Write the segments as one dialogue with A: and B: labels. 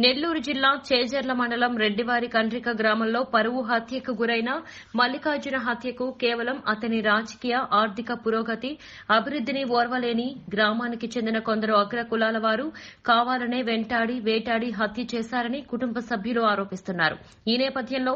A: నెల్లూరు జిల్లా చేజర్ల మండలం రెడ్డివారి కండ్రిక గ్రామంలో పరువు హత్యకు గురైన మల్లికార్జున హత్యకు కేవలం అతని రాజకీయ ఆర్థిక పురోగతి అభివృద్దిని ఓర్వలేని గ్రామానికి చెందిన కొందరు అగ్ర కులాల వారు కావాలనే వెంటాడి వేటాడి హత్య చేశారని కుటుంబ సభ్యులు ఆరోపిస్తున్నారు. ఈ నేపథ్యంలో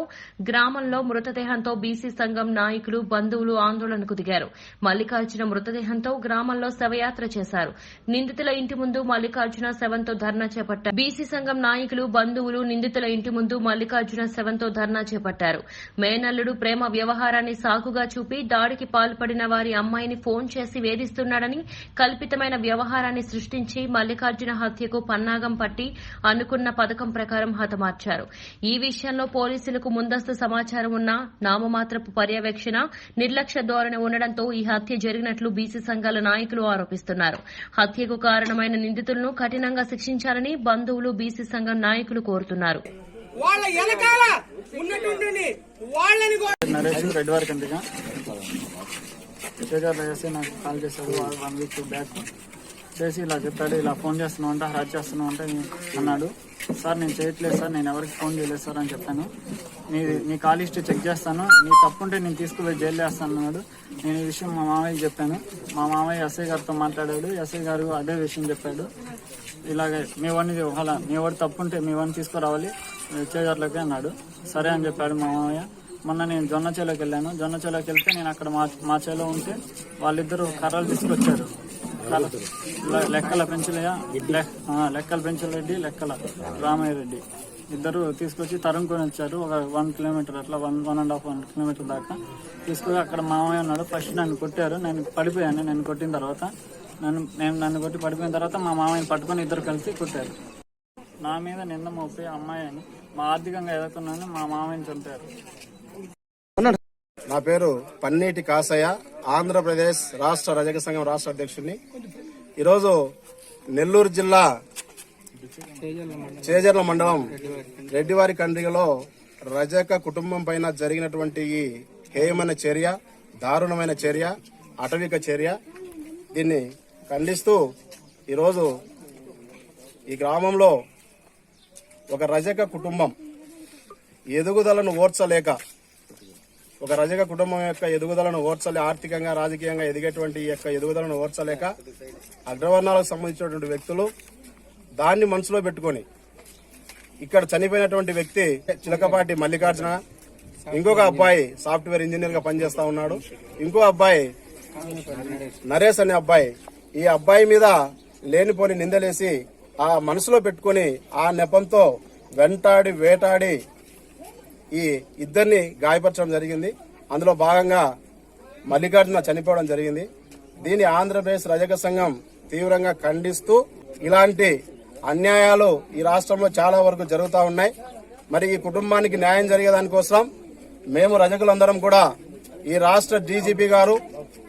A: గ్రామంలో మృతదేహంతో బీసీ సంఘం నాయకులు బంధువులు ఆందోళనకు దిగారు. మల్లికార్జున మృతదేహంతో గ్రామంలో శవయాత్ర చేశారు. నిందితుల ఇంటి ముందు మల్లికార్జున శవంతో ధర్నా చేపట్టారు. బీసీ సంఘం నాయకులు బంధువులు నిందితుల ఇంటి ముందు మల్లికార్జున శవంతో ధర్నా చేపట్టారు. మేనల్లుడు ప్రేమ వ్యవహారాన్ని సాకుగా చూపి దాడికి పాల్పడిన వారి అమ్మాయిని ఫోన్ చేసి వేధిస్తున్నాడని కల్పితమైన వ్యవహారాన్ని సృష్టించి మల్లికార్జున హత్యకు పన్నాగం పట్టి అనుకున్న పథకం ప్రకారం హతమార్చారు. ఈ విషయంలో పోలీసులకు ముందస్తు సమాచారం ఉన్నా నామమాత్రపు పర్యవేక్షణ నిర్లక్ష్య ధోరణి ఉండడంతో ఈ హత్య జరిగినట్లు బీసీ సంఘాల నాయకులు ఆరోపిస్తున్నారు. హత్యకు కారణమైన నిందితులను కఠినంగా శిక్షించాలని బంధువులు బీసీ సంఘం నాయకులు కోరుతున్నారు.
B: రెడ్డివారి కండ్రిక నాకు కాల్ చేశాడు 1 వీక్ బ్యాక్ చేసి ఇలా చెప్పాడు, ఇలా ఫోన్ చేస్తున్నావు అంటే హరాజ్ చేస్తున్నావు అంటే అన్నాడు. సార్ నేను చేయట్లేదు సార్, నేను ఎవరికి ఫోన్ చేయలేదు సార్ అని చెప్పాను. నీ కాల్ హిస్టరీ చెక్ చేస్తాను, నీ తప్పుంటే నేను తీసుకుపోయి జైలు వేస్తాను అన్నాడు. నేను ఈ విషయం మా మామయ్యకి చెప్పాను. మా మామయ్య ఎస్ఐ గారితో మాట్లాడాడు. ఎస్ఐ గారు అదే విషయం చెప్పాడు. ఇలాగే మీ వాడి తప్పుంటే మీ వాడిని తీసుకురావాలి చేజర్లకి అన్నాడు. సరే అని చెప్పాడు మా మామయ్య. మొన్న నేను జొన్న చేలోకి వెళ్ళాను. జొన్న చేలోకి వెళ్తే నేను అక్కడ మా చేలో ఉంటే వాళ్ళిద్దరు కర్రలు తీసుకొచ్చారు. లెక్కల పెంచులరెడ్డి లెక్కల రామయ్య రెడ్డి ఇద్దరు తీసుకొచ్చి తరుముకొని వచ్చారు. ఒక 1 కిలోమీటర్ అట్లా 1.5 కిలోమీటర్ దాకా తీసుకొని అక్కడ మామయ్య ఉన్నాడు. ఫస్ట్ నన్ను కొట్టారు. నేను పడిపోయాను. నేను కొట్టిన తర్వాత నన్ను కొట్టి పడిపోయిన తర్వాత మా మామయ్యని పట్టుకొని ఇద్దరు కలిసి కొట్టారు. నా మీద నింద మోపి అమ్మాయి అని మా ఆర్థికంగా ఎదుగుతున్నాను మా మామయ్యని చంపారు.
C: నా పేరు పన్నీటి కాసయ్య, ఆంధ్రప్రదేశ్ రాష్ట్ర రజక సంఘం రాష్ట్ర అధ్యక్షుడిని. ఈరోజు నెల్లూరు జిల్లా చేజర్ల మండలం రెడ్డివారి కండ్రికలో రజక కుటుంబం పైన జరిగినటువంటి ఈ హేయమైన చర్య, దారుణమైన చర్య, అటవిక చర్య, దీన్ని ఖండిస్తూ ఈరోజు ఈ గ్రామంలో ఒక రజక కుటుంబం ఎదుగుదలను ఓర్చలేక, ఒక రజక కుటుంబం యొక్క ఎదుగుదలను ఆర్థికంగా రాజకీయంగా ఎదిగేటువంటి ఈ యొక్క ఎదుగుదలను ఓర్చలేక అగ్రవర్ణాలకు సంబంధించినటువంటి వ్యక్తులు దాన్ని మనసులో పెట్టుకొని ఇక్కడ చనిపోయినటువంటి వ్యక్తి చిలకపాటి మల్లికార్జున, ఇంకొక అబ్బాయి సాఫ్ట్వేర్ ఇంజనీర్ గా పనిచేస్తా ఉన్నాడు, ఇంకో అబ్బాయి నరేష్ అనే అబ్బాయి, ఈ అబ్బాయి మీద లేనిపోని నిందలేసి ఆ మనసులో పెట్టుకుని ఆ నెపంతో వెంటాడి వేటాడి ఈ ఇద్దరిని గాయపరచడం జరిగింది. అందులో భాగంగా మల్లికార్జున చనిపోవడం జరిగింది. దీన్ని ఆంధ్రప్రదేశ్ రజక సంఘం తీవ్రంగా ఖండిస్తూ, ఇలాంటి అన్యాయాలు ఈ రాష్ట్రంలో చాలా వరకు జరుగుతూ ఉన్నాయి. మరి ఈ కుటుంబానికి న్యాయం జరిగేదానికోసం మేము రజకులందరం కూడా ఈ రాష్ట్ర డీజీపీ గారు,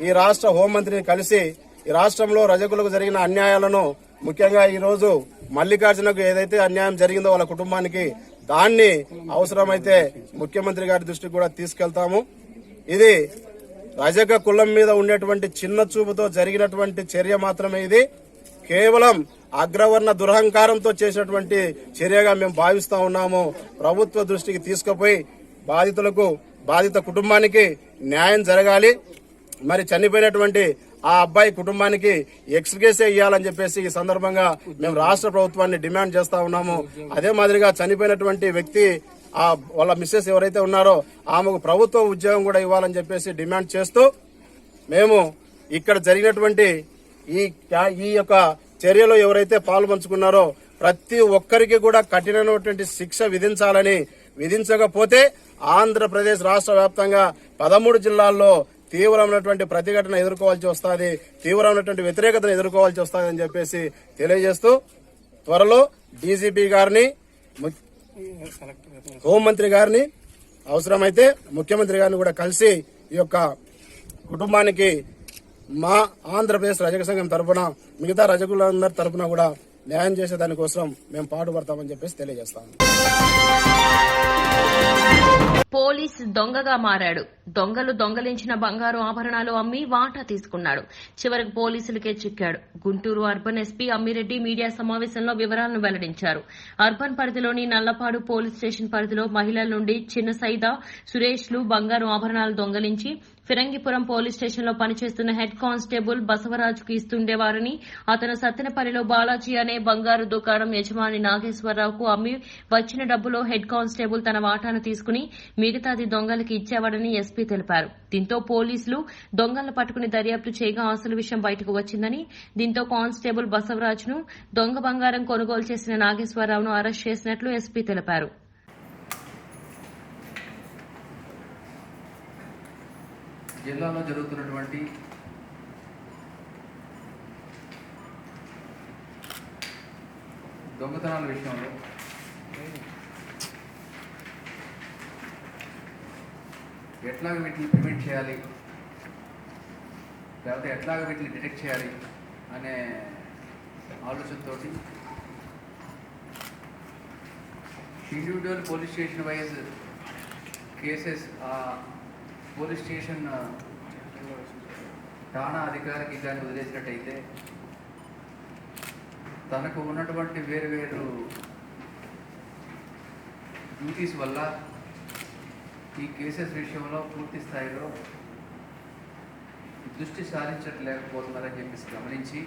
C: ఈ రాష్ట్ర హోంమంత్రిని కలిసి ఈ రాష్ట్రంలో రజకులకు జరిగిన అన్యాయాలను, ముఖ్యంగా ఈ రోజు మల్లికార్జునకు ఏదైతే అన్యాయం జరిగిందో వాళ్ళ కుటుంబానికి, దాన్ని అవసరమైతే ముఖ్యమంత్రి గారి దృష్టికి కూడా తీసుకెళ్తాము. ఇది రజక కులం మీద ఉండేటువంటి చిన్న చూపుతో జరిగినటువంటి చర్య మాత్రమే. ఇది కేవలం అగ్రవర్ణ దురహంకారంతో చేసినటువంటి చర్యగా మేము భావిస్తా ఉన్నాము. ప్రభుత్వ దృష్టికి తీసుకుపోయి బాధిత కుటుంబానికి న్యాయం జరగాలి. మరి చనిపోయినటువంటి ఆ అబ్బాయి కుటుంబానికి ఎక్స్గ్రేషియా ఇవ్వాలని చెప్పేసి ఈ సందర్భంగా మేము రాష్ట్ర ప్రభుత్వాన్ని డిమాండ్ చేస్తా ఉన్నాము. అదే మాదిరిగా చనిపోయినటువంటి వ్యక్తి వాళ్ళ మిస్సెస్ ఎవరైతే ఉన్నారో ఆమెకు ప్రభుత్వ ఉద్యోగం కూడా ఇవ్వాలని చెప్పేసి డిమాండ్ చేస్తూ, మేము ఇక్కడ జరిగినటువంటి ఈ యొక్క చర్యలో ఎవరైతే పాల్పంచుకున్నారో ప్రతి ఒక్కరికి కూడా కఠినమైనటువంటి శిక్ష విధించకపోతే ఆంధ్రప్రదేశ్ రాష్ట్ర వ్యాప్తంగా 13 జిల్లాల్లో తీవ్రమైనటువంటి ప్రతిఘటన ఎదుర్కోవాల్సి వస్తుంది, తీవ్రమైనటువంటి వ్యతిరేకతను ఎదుర్కోవాల్సి వస్తుంది అని చెప్పేసి తెలియజేస్తూ, త్వరలో డీజీపీ గారిని, హోంమంత్రి గారిని, అవసరమైతే ముఖ్యమంత్రి గారిని కూడా కలిసి ఈ యొక్క కుటుంబానికి మా ఆంధ్రప్రదేశ్ రజక సంఘం తరఫున, మిగతా రజకులందరి తరఫున కూడా న్యాయం చేసే దానికోసం మేము పాటుపడతామని చెప్పేసి తెలియజేస్తాము.
A: పోలీస్ దొంగగా మారాడు. దొంగలు దొంగలించిన బంగారు ఆభరణాలు అమ్మి వాటా తీసుకున్నాడు. చివరకు పోలీసులకే చిక్కాడు. Guntur urban SP Ammireddy media సమావేశంలో వివరాలను వెల్లడించారు. అర్బన్ పరిధిలోని నల్లపాడు పోలీస్ స్టేషన్ పరిధిలో మహిళల నుండి చిన్న సైదా, సురేష్లు బంగారు ఆభరణాలు దొంగలించి ఫిరంగిపురం పోలీస్ స్టేషన్లో పనిచేస్తున్న హెడ్ కానిస్టేబుల్ బసవరాజుకు ఇస్తుండేవారని, అతను సత్తెనపల్లిలో బాలాజీ అనే బంగారు దుకాణం యజమాని నాగేశ్వరరావుకు అమ్మి వచ్చిన డబ్బులో హెడ్ కానిస్టేబుల్ తన వాటాను తీసుకుని మిగతాది దొంగలకి ఇచ్చేవాడని ఎస్పీ తెలిపారు. దీంతో పోలీసులు దొంగలను పట్టుకుని దర్యాప్తు చేయగా అసలు విషయం బయటకు వచ్చిందని, దీంతో కానిస్టేబుల్ బసవరాజును, దొంగ బంగారం కొనుగోలు చేసిన నాగేశ్వరరావును అరెస్ట్ చేసినట్లు ఎస్పీ తెలిపారు.
D: జిల్లాలో జరుగుతున్నటువంటి దొంగతనాల విషయంలో ఎట్లాగ వీటిని ప్రివెంట్ చేయాలి, లేకపోతే ఎట్లాగ వీటిని డిటెక్ట్ చేయాలి అనే ఆలోచనతో individual police station wise cases police station ఠాణా అధికారికి కానీ వదిలేసినట్టయితే తనకు ఉన్నటువంటి వేరు వేరు డ్యూటీస్ వల్ల ఈ కేసెస్ విషయంలో పూర్తి స్థాయిలో దృష్టి సారించట్లేకపోతున్నారని చెప్పేసి గమనించి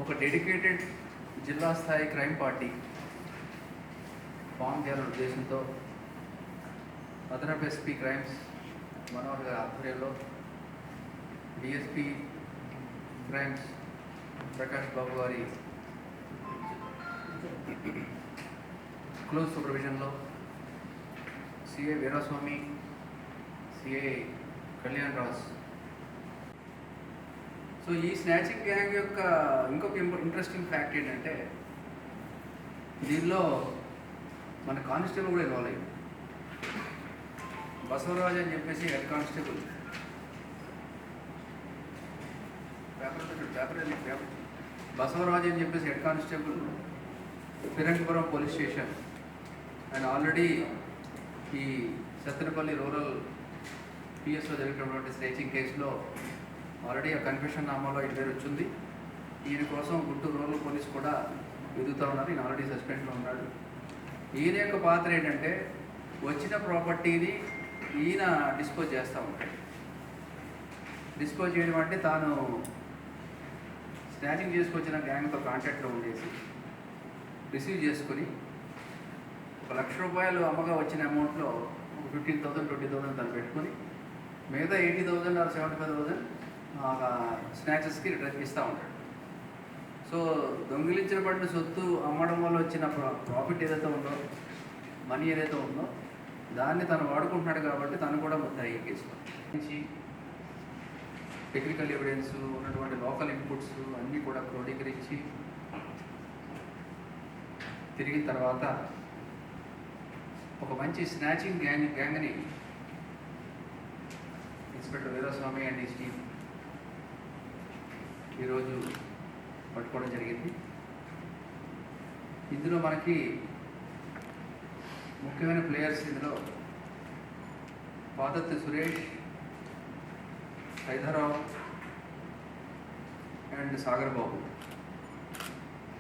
D: ఒక డెడికేటెడ్ జిల్లా స్థాయి క్రైమ్ పార్టీ ఫామ్ చేయాలనే ఉద్దేశంతో అదనపు ఎస్పీ క్రైమ్స్ మనోహర్ గారి ఆధ్వర్యంలో డిఎస్పీ క్రైమ్స్ ప్రకాష్ బాబు గారి క్లోజ్ సూపర్విజన్లో CA Veeraswamy, CA Kalyan Raj. So ఈ స్నాచింగ్ గ్యాంగ్ యొక్క ఇంకొక ఇంట్రెస్టింగ్ ఫ్యాక్ట్ ఏంటంటే దీనిలో మన కానిస్టేబుల్ కూడా ఇన్వాల్వ్ అయ్యింది. బసవరాజు అని చెప్పేసి హెడ్ కానిస్టేబుల్ బసవరాజు అని చెప్పేసి head constable Phirangipuram police station and already ఈ సత్తెనపల్లి రూరల్ పిఎస్లో జరిగినటువంటి స్నేచింగ్ కేసులో ఆల్రెడీ ఆ కన్ఫెషన్ నామాలో ఈ పేరు వచ్చింది. ఈయన కోసం గుంటూరు రూరల్ పోలీస్ కూడా వెతుకుతూ ఉన్నారు. ఈయన ఆల్రెడీ సస్పెండ్లో ఉన్నాడు. ఈయన యొక్క పాత్ర ఏంటంటే వచ్చిన ప్రాపర్టీని ఈయన డిస్పోజ్ చేస్తూ ఉంటాడు. డిస్పోజ్ చేయడం అంటే తాను స్నాచింగ్ చేసుకొచ్చిన గ్యాంగ్తో కాంటాక్ట్లో ఉండేసి రిసీవ్ చేసుకుని ₹1,00,000 అమ్మగా వచ్చిన అమౌంట్లో 15,000, 20,000 తను పెట్టుకుని మిగతా 80,000 or 75,000 స్నాచెస్కి రిటర్న్ ఇస్తూ ఉంటాడు. సో దొంగిలించిన పడిన సొత్తు అమ్మడం వల్ల వచ్చిన ప్రాఫిట్ ఏదైతే ఉందో, మనీ ఏదైతే ఉందో దాన్ని తను వాడుకుంటున్నాడు కాబట్టి తను కూడా ముద్దాయి కేసులో నుంచి టెక్నికల్ ఎవిడెన్స్ ఉన్నటువంటి లోకల్ ఇన్పుట్స్ అన్నీ కూడా క్రోడీకరించి తిరిగిన తర్వాత ఒక మంచి స్నాచింగ్ గ్యాంగ్ని ఇన్స్పెక్టర్ వీరాస్వామి అండ్ ఈ టీమ్ ఈరోజు పట్టుకోవడం జరిగింది. ఇందులో మనకి ముఖ్యమైన ప్లేయర్స్ ఇందులో పాదత్తి సురేష్, హైదరాబాద్ అండ్ సాగర్ బాబు,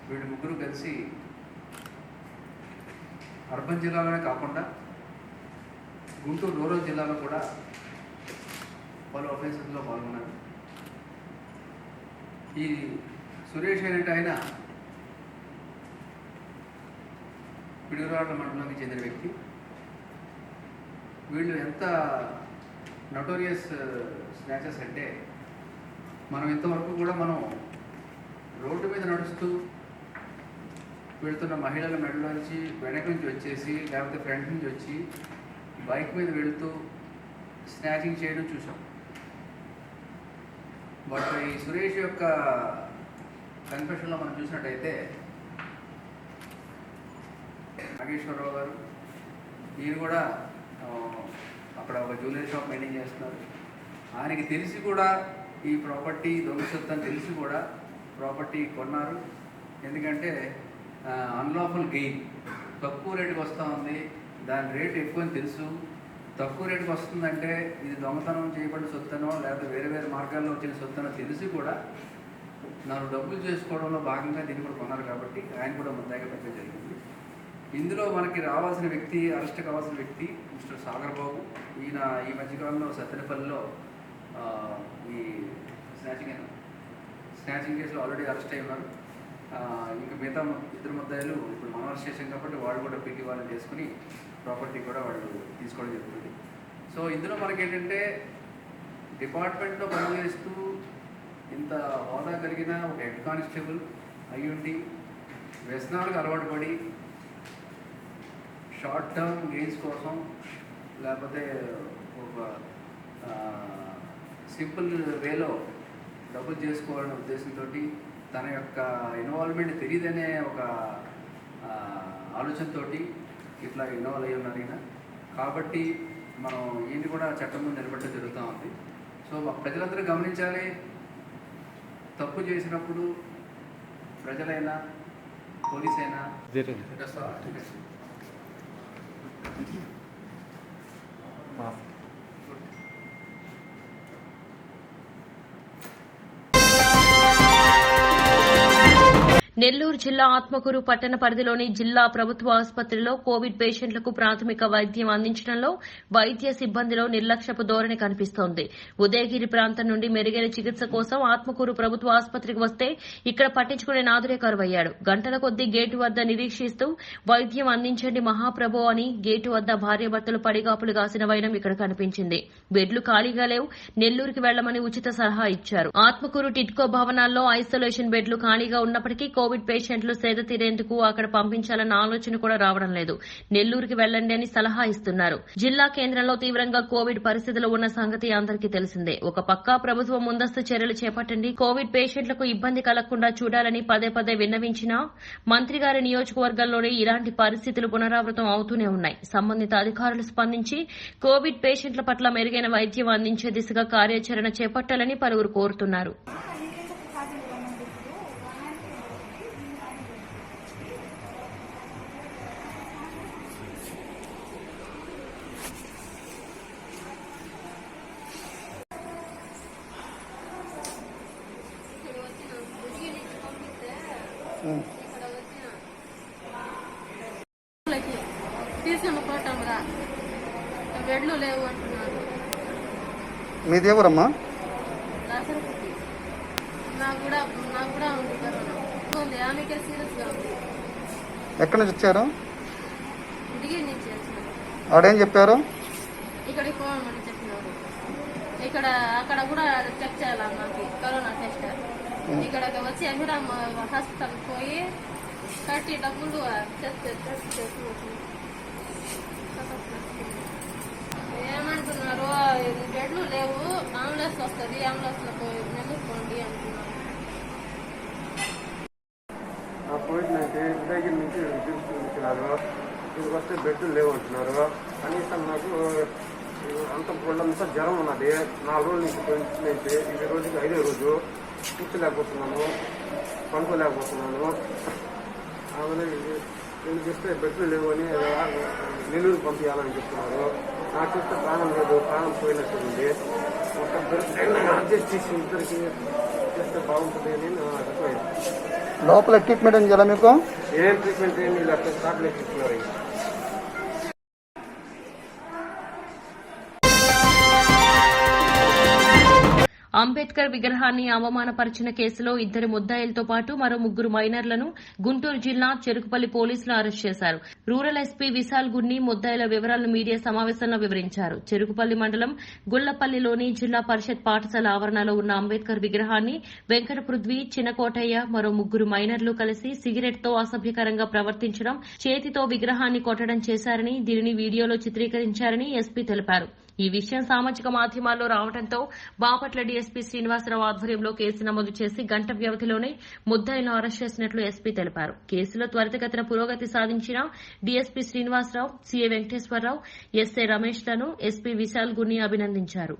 D: వీళ్ళు ముగ్గురు కలిసి అర్బన్ జిల్లాలోనే కాకుండా గుంటూరు రూరల్ జిల్లాలో కూడా పలు ఆఫెన్సెస్లో పాల్గొన్నారు. ఈ సురేష్ అనేటి ఆయన పిడుగురాళ్ల మండలానికి చెందిన వ్యక్తి. వీళ్ళు ఎంత నోటోరియస్ స్నాచెస్ అంటే మనం ఇంతవరకు కూడా మనం రోడ్డు మీద నడుస్తూ వెళుతున్న మహిళల మెడలో నుంచి వెనక నుంచి వచ్చేసి లేకపోతే ఫ్రంట్ నుంచి వచ్చి బైక్ మీద వెళుతూ స్నాచింగ్ చేయడం చూసాం. బట్ ఈ సురేష్ యొక్క కన్ఫెషన్లో మనం చూసినట్టయితే నాగేశ్వరరావు గారు ఈయన కూడా అక్కడ ఒక జ్యువెలరీ షాప్ మెయింటైన్ చేస్తున్నారు. ఆయనకి తెలిసి కూడా ఈ ప్రాపర్టీ దొంగ సొత్తు అని తెలిసి కూడా ప్రాపర్టీ కొన్నారు. ఎందుకంటే అన్లాఫుల్ గెయిన్, తక్కువ రేటుకి వస్తూ ఉంది, దాని రేటు ఎక్కువ అని తెలుసు. తక్కువ రేటుకి వస్తుందంటే ఇది దొంగతనం చేయబడిన సొత్తనో లేకపోతే వేరే వేరే మార్గాల్లో వచ్చిన సొత్తనో తెలిసి కూడా నాకు డబ్బులు చేసుకోవడంలో భాగంగా దీన్ని కూడా కొన్నారు కాబట్టి ఆయన కూడా ముద్దాయిగా పెట్టడం జరిగింది. ఇందులో మనకి రావాల్సిన వ్యక్తి, అరెస్ట్ కావాల్సిన వ్యక్తి మిస్టర్ సాగర్ బాబు. ఈయన ఈ మధ్యకాలంలో సత్తెనపల్లిలో ఈ స్నాచింగ్ కేసులో ఆల్రెడీ అరెస్ట్ అయి ఉన్నారు. ఇంకా మిగతా ఇద్దరు ముద్దాయిలు ఇప్పుడు మనం అరెస్ట్ చేసాం కాబట్టి వాళ్ళు కూడా పెట్టి వాళ్ళని చేసుకుని ప్రాపర్టీ కూడా వాళ్ళు తీసుకోవడం జరుగుతుంది. సో ఇందులో మనకేంటంటే డిపార్ట్మెంట్లో పనిచేస్తూ ఇంత హోదా కలిగిన ఒక హెడ్ కానిస్టేబుల్ అయ్యుండి వ్యసనాలకు అలవాటు పడి షార్ట్ టర్మ్ గెయిన్స్ కోసం లేకపోతే ఒక సింపుల్ వేలో డబ్బులు చేసుకోవాలనే ఉద్దేశంతో తన యొక్క ఇన్వాల్వ్మెంట్ తెలియదనే ఒక ఆలోచనతో ఇట్లా ఇన్వాల్వ్ అయ్యి ఉన్నారు ఈయన. కాబట్టి మనం ఈయన కూడా చట్టం ముందు నిలబెట్టడం జరుగుతూ ఉంది. సో ప్రజలందరూ గమనించాలి, తప్పు చేసినప్పుడు ప్రజలైనా పోలీస్ అయినా
A: నెల్లూరు జిల్లా ఆత్మకూరు పట్టణ పరిధిలోని జిల్లా ప్రభుత్వ ఆసుపత్రిలో కోవిడ్ పేషెంట్లకు ప్రాథమిక వైద్యం అందించడంలో వైద్య సిబ్బందిలో నిర్లక్ష్యపు ధోరణి కనిపిస్తోంది. ఉదయగిరి ప్రాంతం నుండి మెరుగైన చికిత్స కోసం ఆత్మకూరు ప్రభుత్వ ఆసుపత్రికి వస్తే ఇక్కడ పట్టించుకునే నాదురే కరువయ్యాడు. గంటల కొద్దీ గేటు వద్ద నిరీక్షిస్తూ వైద్యం అందించండి మహాప్రభో అని గేటు వద్ద భార్యాభర్తలు పడిగాపులు కాసిన వైనం ఇక్కడ కనిపించింది. బెడ్లు ఖాళీగా లేవు, నెల్లూరుకి వెళ్లమని ఉచిత సలహా ఇచ్చారు. ఆత్మకూరు టిట్కో భవనాల్లో ఐసోలేషన్ బెడ్లు ఖాళీగా ఉన్నప్పటికీ కోవిడ్ పేషెంట్లు సేద తీరేందుకు అక్కడ పంపించాలన్న ఆలోచన కూడా రావడం లేదు. నెల్లూరుకి వెళ్లండి అని సలహా ఇస్తున్నారు. జిల్లా కేంద్రంలో తీవ్రంగా కోవిడ్ పరిస్థితులు ఉన్న సంగతి అందరికీ తెలిసిందే. ఒక పక్క ప్రభుత్వం ముందస్తు చర్యలు చేపట్టండి, కోవిడ్ పేషెంట్లకు ఇబ్బంది కలగకుండా చూడాలని పదే పదే విన్నవించినా మంత్రి గారి నియోజకవర్గంలోనే ఇలాంటి పరిస్థితులు పునరావృతం అవుతూనే ఉన్నాయి. సంబంధిత అధికారులు స్పందించి కోవిడ్ పేషెంట్ల పట్ల మెరుగైన వైద్యం అందించే దిశగా కార్యాచరణ చేపట్టాలని పలువురు కోరుతున్నారు.
E: తీసుకుపోవటంగా బెడ్లు లేవు అంటున్నారు.
F: మీది ఎవరమ్మా?
E: నాకు కూడా ఉంది కరోనా ఉంది, ఆమెకే సీరియస్ గా ఉంది.
F: ఎక్కడి నుంచి వచ్చారు?
E: దిగి నుంచి వచ్చినారు.
F: ఆడేం చెప్పారు?
E: ఇక్కడికి పోవాలని చెప్పినారు. అక్కడ కూడా చెక్ చేయాలి అమ్మకి కరోనా టెస్ట్. ఇక్కడికి వచ్చి అభిరామ్ హాస్పిటల్ పోయి కట్టి డబ్బులు ఏమంటున్నారు, బెడ్లు లేవు, అంబులెన్స్ వస్తుంది, అంబులెన్స్ లో పోయి నెల్లూరుకోండి అంటున్నారు.
G: కోవిడ్-19 ఉదయగిరి నుంచి తీసుకున్నారు. ఇక్కడికి వస్తే బెడ్లు లేవు అంటున్నారు. కనీసం నాకు అంత ఒళ్ళంతా జ్వరం ఉన్నది. 4 రోజుల నుంచి ఈ రోజుకి 5వ రోజు కూర్చోలేకపోతున్నాను, పనుకోలేకపోతున్నాను. ఆమె నేను చెప్తే బెడ్లు లేవు అని నెల్లూరు పంపించాలని చెప్తున్నారు. నాకు చూస్తే ప్రాణం లేదు, ప్రాణం పోయినట్టు ఉంది. ఒక అడ్జస్ట్ చేసి ఇద్దరికి చేస్తే బాగుంటుంది అని నా అభిప్రాయం.
F: లోపల ట్రీట్మెంట్ ఏం చేయాలి మీకు?
G: ఏం ట్రీట్మెంట్ ఏమి లేకపోతే చాక్లెట్ ఇస్తున్నారు.
A: అంబేద్కర్ విగ్రహాన్ని అవమానపరిచిన కేసులో 2 ముద్దాయిలతో పాటు మరో 3 మైనర్లను గుంటూరు జిల్లా చెరుకుపల్లి పోలీసులు అరెస్ట్ చేశారు. రూరల్ ఎస్పీ విశాల్ గున్ని ముద్దాయిల వివరాలను మీడియా సమావేశంలో వివరించారు. చెరుకుపల్లి మండలం గుళ్లపల్లిలోని జిల్లా పరిషత్ పాఠశాల ఆవరణలో ఉన్న అంబేద్కర్ విగ్రహాన్ని వెంకట పృథ్వీ, చిన్నకోటయ్య, మరో 3 మైనర్లు కలిసి సిగరెట్తో అసభ్యకరంగా ప్రవర్తించడం, చేతితో విగ్రహాన్ని కొట్టడం చేశారని, దీనిని వీడియోలో చిత్రీకరించారని ఎస్పీ తెలిపారు. ఈ విషయం సామాజిక మాధ్యమాల్లో రావడంతో బాపట్ల డీఎస్పీ శ్రీనివాసరావు ఆధ్వర్యంలో కేసు నమోదు చేసి గంట వ్యవధిలోనే ముద్దాయిలను అరెస్ట్ చేసినట్లు ఎస్పీ తెలిపారు. కేసులో త్వరితగతిన పురోగతి సాధించిన DSP Srinivasa Rao, CI Venkateswara Rao, SI రమేష్లను ఎస్పీ విశాల్ గున్ని అభినందించారు.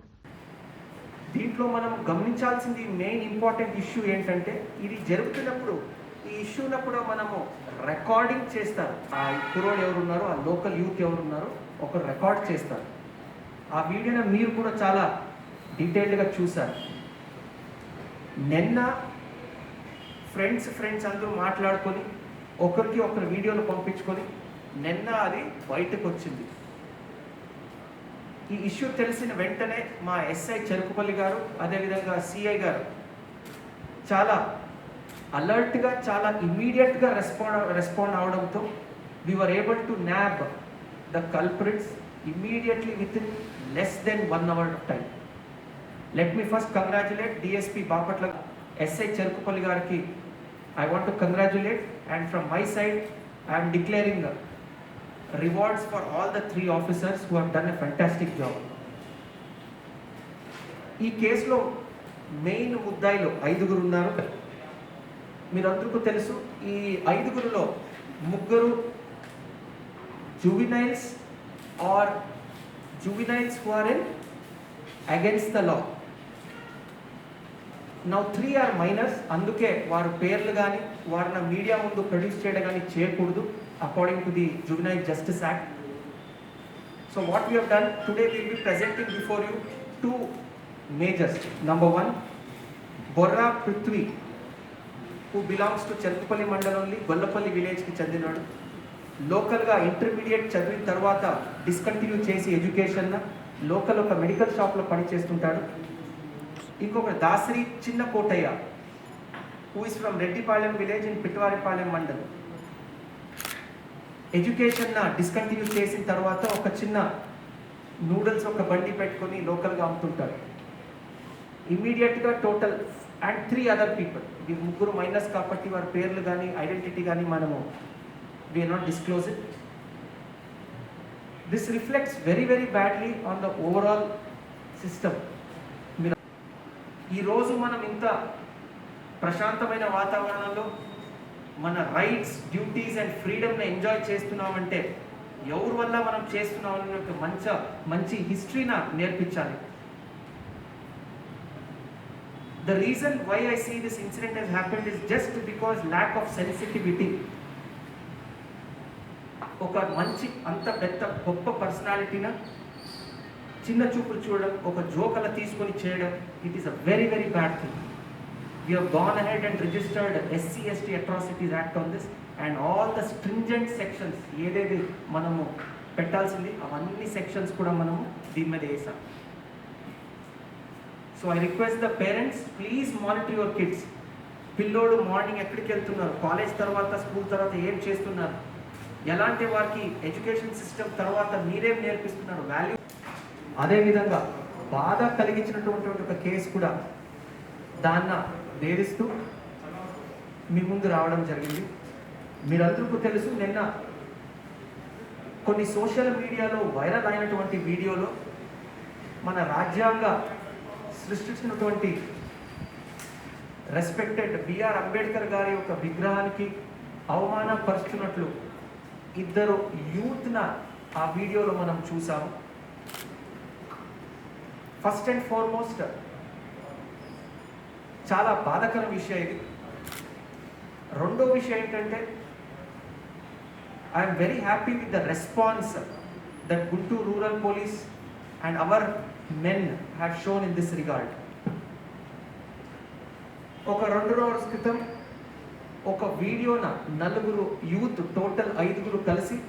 H: దీంట్లో మనం గమనించాల్సింది మెయిన్ ఇంపార్టెంట్ ఇష్యూ ఏంటంటే, ఇది జరుగుతున్నప్పుడు ఈ ఇష్యూ ఉన్నప్పుడు మనము రికార్డింగ్ చేస్తారు. ఆ కుర్రోడు ఎవరున్నారో, ఆ లోకల్ యూత్ ఎవరున్నారో ఒకరు రికార్డ్ చేస్తారు. ఆ వీడియోని మీరు కూడా చాలా డీటెయిల్డ్గా చూసారు. నిన్న ఫ్రెండ్స్ అందరూ మాట్లాడుకొని ఒకరికి ఒకరు వీడియోలు పంపించుకొని నిన్న అది బయటకు వచ్చింది. ఈ ఇష్యూ తెలిసిన వెంటనే మా ఎస్ఐ చెరుకుపల్లి గారు, అదేవిధంగా సిఐ గారు చాలా అలర్ట్గా, చాలా ఇమీడియట్గా రెస్పాండ్ అవడంతో we were able to nab the culprits immediately within less than 1 hour of time. Let me first congratulate DSP Bapatla, SI Cherukupalli gariki. I want to congratulate, and from my side I am declaring rewards for all the 3 officers who have done a fantastic job. ఈ కేసులో main ముద్దాయిలు 5 ఉన్నారు. మీరందరికీ తెలుసు, ఈ 5లో 3 juveniles or juveniles who are in against the law. Now 3 are minors. అందుకే వారి పేర్లు కానీ వారిని మీడియా ముందు ప్రొడ్యూస్ చేయడం కానీ చేయకూడదు according to the Juvenile Justice Act. So what we have done today, we will be presenting before you 2 majors. Number 1, Borra Prithvi, who belongs to Cherukupalli Mandalamli, Gollapalli village ki chandinadu. Local ga intermediate చదివిన తర్వాత discontinue చేసి education local ఒక medical షాప్లో పని చేస్తుంటాడు. ఇంకొక Dasari Chinna Kotaiah, who is from Reddipalem village in Pitwaripalem మండలం. Education discontinue చేసిన తర్వాత ఒక చిన్న నూడిల్స్ ఒక బండి పెట్టుకొని లోకల్గా అమ్ముతుంటారు. ఇమ్మీడియట్గా టోటల్ అండ్ 3 other people, ఈ 3 మైనర్స్ కాబట్టి వారి పేర్లు కానీ ఐడెంటిటీ కానీ మనము we are not disclose it. This reflects very badly on the overall system. ఈ రోజు మనం ఇంత ప్రశాంతమైన వాతావరణంలో మన రైట్స్, డ్యూటీస్ అండ్ ఫ్రీడమ్ని ఎంజాయ్ చేస్తున్నామంటే ఎవరి వల్ల మనం చేస్తున్నామని ఒక మంచి హిస్టరీని నేర్పించాలి. The reason why I see this incident has happened is just because lack of sensitivity. ఒక మంచి అంత పెద్ద గొప్ప పర్సనాలిటీన చిన్న చూపులు చూడడం, ఒక జోకల తీసుకొని చేయడం, it is a very bad thing. We have gone ahead and registered SC/ST Atrocities Act on this, and all the stringent sections ఏదైతే మనము పెట్టాల్సింది అవన్నీ సెక్షన్స్ కూడా మనము దీని మీద వేసాం. So I request the parents, please monitor your kids. పిల్లోడు మార్నింగ్ ఎక్కడికి వెళ్తున్నారు, కాలేజ్ తర్వాత స్కూల్ తర్వాత ఏం చేస్తున్నారు, ఎలాంటి వారికి ఎడ్యుకేషన్ సిస్టమ్ తర్వాత మీరేం నేర్పిస్తున్నారు, వాల్యూ. అదేవిధంగా బాధ కలిగించినటువంటి ఒక కేసు కూడా దాన్ని వేధిస్తూ మీ ముందు రావడం జరిగింది. మీరందరికీ తెలుసు, నిన్న కొన్ని సోషల్ మీడియాలో వైరల్ అయినటువంటి వీడియోలో మన రాజ్యాంగ సృష్టించినటువంటి రెస్పెక్టెడ్ బిఆర్ అంబేద్కర్ గారి యొక్క విగ్రహానికి అవమానపరుస్తున్నట్లు 2 యూత్న ఆ వీడియోలో మనం చూసాము. ఫస్ట్ అండ్ ఫార్మోస్ట్ చాలా బాధాకర విషయం ఇది. రెండో విషయం ఏంటంటే, I'm very happy with the response that Guntur rural police and hour men have shown in this regard. ఒక 2 రోజుల క్రితం ఒక వీడియోన 4 యూత్, టోటల్ 5 కలిసి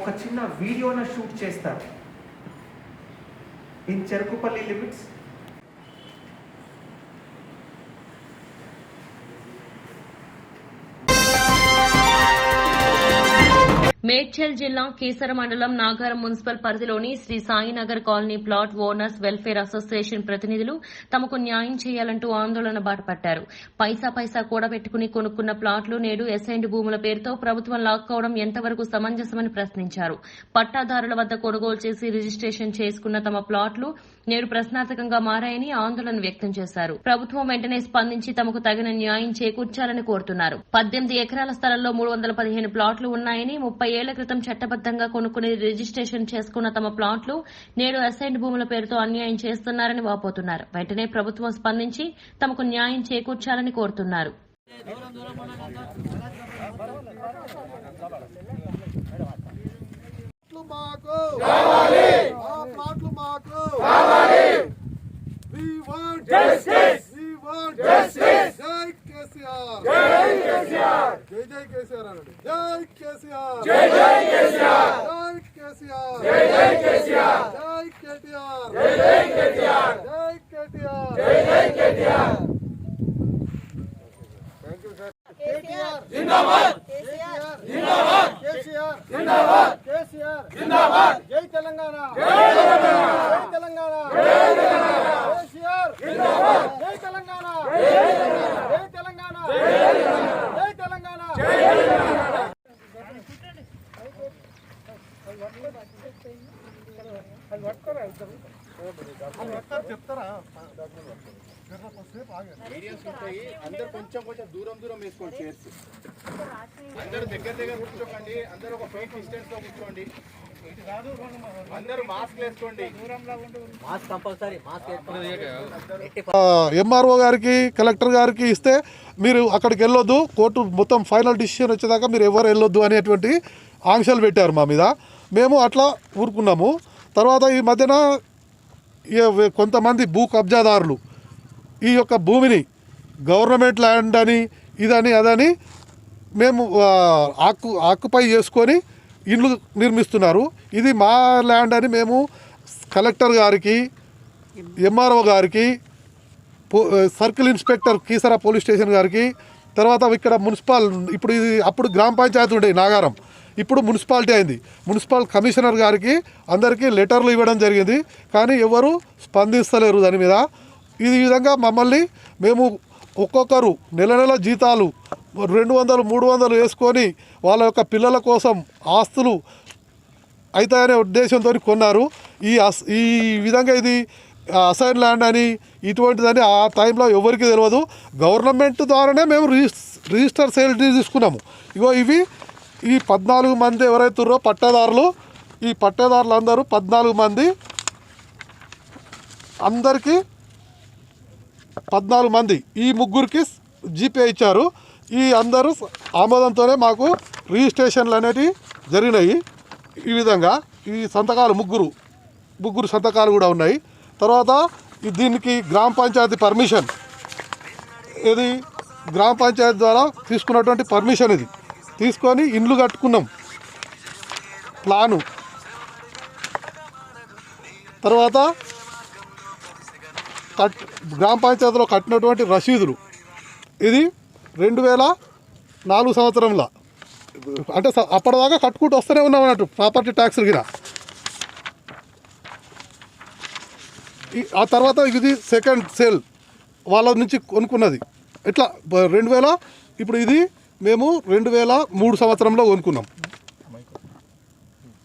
H: ఒక చిన్న వీడియోన షూట్ చేస్తారు ఇన్ చెరుకుపల్లి లిమిట్స్.
A: మేడ్చల్ జిల్లా కీసర మండలం నాగారం మున్సిపల్ పరిధిలోని Shri Sainagar colony plot owners welfare association ప్రతినిధులు తమకు న్యాయం చేయాలంటూ ఆందోళన బాటపట్టారు. పైసా కూడబెట్టుకుని కొనుక్కున్న ప్లాట్లు నేడు అసైన్డ్ భూముల పేరుతో ప్రభుత్వం లాక్కోవడం ఎంతవరకు సమంజసమని ప్రశ్నించారు. పట్టాదారుల వద్ద కొనుగోలు చేసి రిజిస్ట్రేషన్ చేసుకున్న తమ ప్లాట్లు నేడు ప్రశ్నార్థకంగా మారాయని ఆందోళన వ్యక్తం చేశారు. ప్రభుత్వం వెంటనే స్పందించి తమకు తగిన న్యాయం చేకూర్చాలని కోరుతున్నారు. 18 ఎకరాల స్థలంలో 315 ప్లాట్లు ఉన్నాయని, 30 ఏళ్ల క్రితం చట్టబద్దంగా కొనుక్కుని రిజిస్ట్రేషన్ చేసుకున్న తమ ప్లాట్లు నేడు అసైన్డ్ భూముల పేరుతో అన్యాయం చేస్తున్నారని వాపోతున్నారు. వెంటనే ప్రభుత్వం స్పందించి తమకు న్యాయం చేకూర్చాలని కోరుతున్నారు.
I: We want justice. We want justice. Jai KCR. Jai KCR. Jai Jai KCR. Jai KCR. Jai Jai KCR. Jai KCR. Jai Jai KCR. Jai KTR. Jai Jai KTR. Jai KTR. Jai Jai KTR. Thank you, sir. KTR. Zindabad. KCR. Zindabad. KCR. Zindabad. KCR. Zindabad. Jai Telangana. Jai Telangana. Jai Telangana. Jai Telangana. KCR. Zindabad. Jai Telangana. Jai Telangana. Jai Telangana. Jai Telangana. Jai Telangana.
C: అందరు కొంచెం దూరం వేసుకోండి. Chairs అందరూ దగ్గర కూర్చోకండి. అందరూ ఒక 5 distance లో కూర్చోండి. అందరూ మాస్క్ వేసుకోండి.
I: ఎంఆర్ఓ గారికి కలెక్టర్ గారికి ఇస్తే మీరు అక్కడికి వెళ్ళొద్దు, కోర్టు మొత్తం ఫైనల్ డిసిషన్ వచ్చేదాకా మీరు ఎవరు వెళ్ళొద్దు అనేటువంటి ఆంక్షలు పెట్టారు మా మీద. మేము అట్లా ఊరుకున్నాము. తర్వాత ఈ మధ్యన కొంతమంది భూ కబ్జాదారులు ఈ యొక్క భూమిని గవర్నమెంట్ ల్యాండ్ అని ఇదని అదని మేము ఆక్యుపై చేసుకొని ఇండ్లు నిర్మిస్తున్నారు. ఇది మా ల్యాండ్ అని మేము కలెక్టర్ గారికి, ఎంఆర్ఓ గారికి, circle inspector Keesara police station గారికి, తర్వాత ఇక్కడ మున్సిపల్, ఇప్పుడు ఇది అప్పుడు గ్రామ పంచాయతీ ఉండే నాగారం, ఇప్పుడు మున్సిపాలిటీ అయింది. మున్సిపల్ కమిషనర్ గారికి అందరికీ లెటర్లు ఇవ్వడం జరిగింది, కానీ ఎవరు స్పందిస్తలేరు దాని మీద. ఈ విధంగా మమ్మల్ని మేము ఒక్కొక్కరు నెల జీతాలు 200-300 వేసుకొని వాళ్ళ యొక్క పిల్లల కోసం ఆస్తులు అవుతాయనే ఉద్దేశంతో కొన్నారు. ఈ విధంగా ఇది అసైన్ ల్యాండ్ అని ఇటువంటిదని ఆ టైంలో ఎవరికి తెలియదు. గవర్నమెంట్ ద్వారానే మేము రిజిస్టర్ సేల్ తీసుకున్నాము. ఇగో ఇవి ఈ 14 మంది ఎవరైతున్నారో పట్టాదారులు, ఈ పట్టాదారులు అందరూ 14 మంది, అందరికీ 14 మంది, ఈ ముగ్గురికి జీపే ఇచ్చారు. ఈ అందరూ ఆమోదంతోనే మాకు రిజిస్ట్రేషన్లు అనేటివి జరిగినాయి. ఈ విధంగా ఈ సంతకాలు ముగ్గురు సంతకాలు కూడా ఉన్నాయి. తర్వాత దీనికి గ్రామ పంచాయతీ పర్మిషన్, ఇది గ్రామ పంచాయతీ ద్వారా తీసుకున్నటువంటి పర్మిషన్, ఇది తీసుకొని ఇండ్లు కట్టుకున్నాం ప్లాను. తర్వాత గ్రామ పంచాయతీలో కట్టినటువంటి రసీదులు, ఇది 2004 సంవత్సరంలో, అంటే అప్పటిదాకా కట్టుకుంటూ వస్తూనే ఉన్నాం అన్నట్టు ప్రాపర్టీ ట్యాక్స్లు కింద. ఆ తర్వాత ఇది సెకండ్ సేల్ వాళ్ళ నుంచి కొనుక్కున్నది. ఇట్లా 2000, ఇప్పుడు ఇది మేము 2003 సంవత్సరంలో కొనుక్కున్నాం.